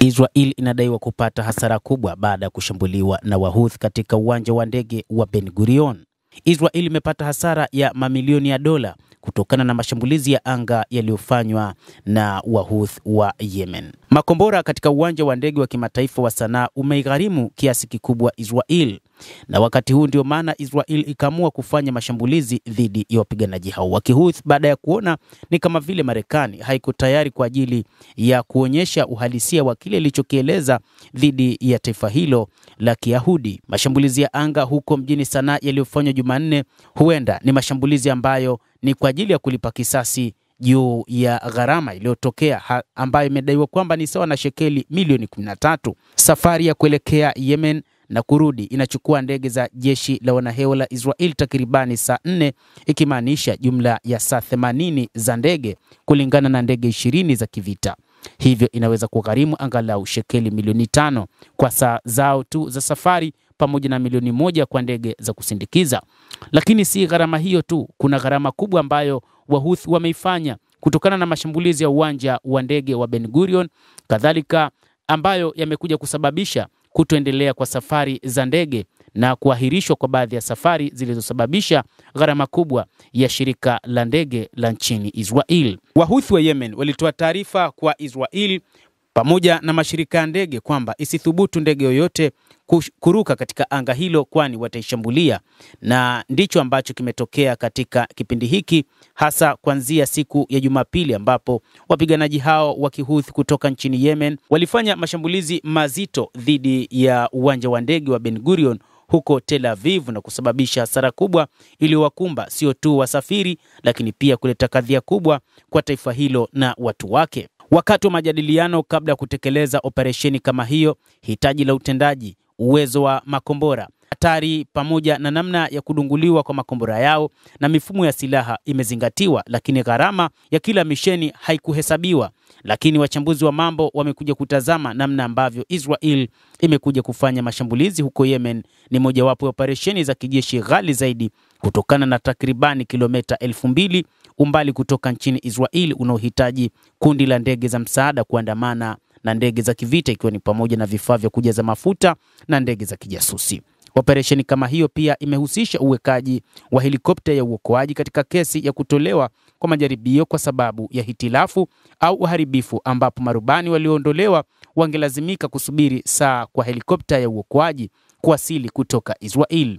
Israel inadaiwa kupata hasara kubwa baada ya kushambuliwa na Wahouthi katika uwanja wa ndege wa Ben Gurion. Israel imepata hasara ya mamilioni ya dola kutokana na mashambulizi ya anga yaliyofanywa na Wahouthi wa Yemen. Makombora katika uwanja wa ndege wa kimataifa wa Sanaa umeigharimu kiasi kikubwa Israel. Na wakati huu ndio maana Israel ikaamua kufanya mashambulizi dhidi ya wapiganaji hao wa Kihouthi baada ya kuona ni kama vile Marekani haiko tayari kwa ajili ya kuonyesha uhalisia wa kile ilichokieleza dhidi ya taifa hilo la Kiyahudi. Mashambulizi ya anga huko mjini Sanaa yaliyofanywa Jumanne huenda ni mashambulizi ambayo ni kwa ajili ya kulipa kisasi juu ya gharama iliyotokea ambayo imedaiwa kwamba ni sawa na shekeli milioni 13. Safari ya kuelekea Yemen na kurudi inachukua ndege za jeshi la wanahewa la Israel takribani saa 4, ikimaanisha jumla ya saa 80 za ndege kulingana na ndege 20 za kivita. Hivyo inaweza kugharimu angalau shekeli milioni 5 kwa saa zao tu za safari, pamoja na milioni 1 kwa ndege za kusindikiza. Lakini si gharama hiyo tu, kuna gharama kubwa ambayo Wahouthi wameifanya kutokana na mashambulizi ya uwanja wa ndege wa Ben Gurion, kadhalika ambayo yamekuja kusababisha kutoendelea kwa safari za ndege na kuahirishwa kwa baadhi ya safari zilizosababisha gharama kubwa ya shirika la ndege la nchini Israel. Wahouthi wa Yemen walitoa taarifa kwa Israel pamoja na mashirika ya ndege kwamba isithubutu ndege yoyote kuruka katika anga hilo, kwani wataishambulia, na ndicho ambacho kimetokea katika kipindi hiki, hasa kuanzia siku ya Jumapili ambapo wapiganaji hao wa Kihouthi kutoka nchini Yemen walifanya mashambulizi mazito dhidi ya uwanja wa ndege wa Ben Gurion huko Tel Aviv na kusababisha hasara kubwa iliyowakumba sio tu wasafiri, lakini pia kuleta kadhia kubwa kwa taifa hilo na watu wake. Wakati wa majadiliano kabla ya kutekeleza operesheni kama hiyo, hitaji la utendaji, uwezo wa makombora, hatari pamoja na namna ya kudunguliwa kwa makombora yao na mifumo ya silaha imezingatiwa, lakini gharama ya kila misheni haikuhesabiwa. Lakini wachambuzi wa mambo wamekuja kutazama namna ambavyo Israel imekuja kufanya mashambulizi huko Yemen ni mojawapo ya operesheni za kijeshi ghali zaidi kutokana na takribani kilomita 2000 umbali kutoka nchini Israel unaohitaji kundi la ndege za msaada kuandamana na ndege za kivita, ikiwa ni pamoja na vifaa vya kujaza mafuta na ndege za kijasusi. Operesheni kama hiyo pia imehusisha uwekaji wa helikopta ya uokoaji katika kesi ya kutolewa kwa majaribio kwa sababu ya hitilafu au uharibifu, ambapo marubani walioondolewa wangelazimika kusubiri saa kwa helikopta ya uokoaji kuwasili kutoka Israel.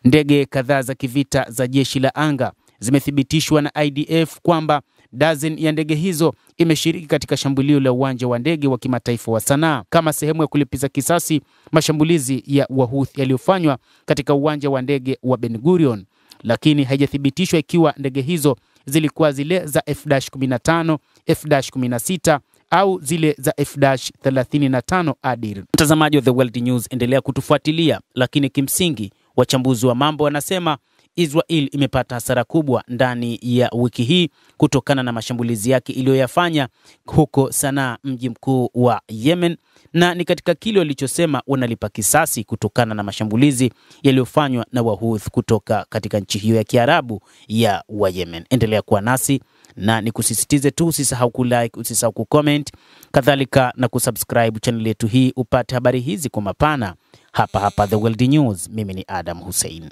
Ndege kadhaa za kivita za jeshi la anga zimethibitishwa na IDF kwamba dozen ya ndege hizo imeshiriki katika shambulio la uwanja wa ndege wa kimataifa wa Sanaa kama sehemu ya kulipiza kisasi mashambulizi ya Wahouthi yaliyofanywa katika uwanja wa ndege wa Ben Gurion, lakini haijathibitishwa ikiwa ndege hizo zilikuwa zile za F-15, F-16 au zile za F-35 Adir. Mtazamaji wa The World News, endelea kutufuatilia, lakini kimsingi wachambuzi wa mambo wanasema Israel imepata hasara kubwa ndani ya wiki hii kutokana na mashambulizi yake iliyoyafanya huko Sanaa, mji mkuu wa Yemen, na ni katika kile walichosema wanalipa kisasi kutokana na mashambulizi yaliyofanywa na Wahouthi kutoka katika nchi hiyo ya Kiarabu ya wa Yemen. Endelea kuwa nasi na nikusisitize tu usisahau kulike, usisahau kucomment, kadhalika na kusubscribe channel yetu hii upate habari hizi kwa mapana hapa The World News. Mimi ni Adam Hussein.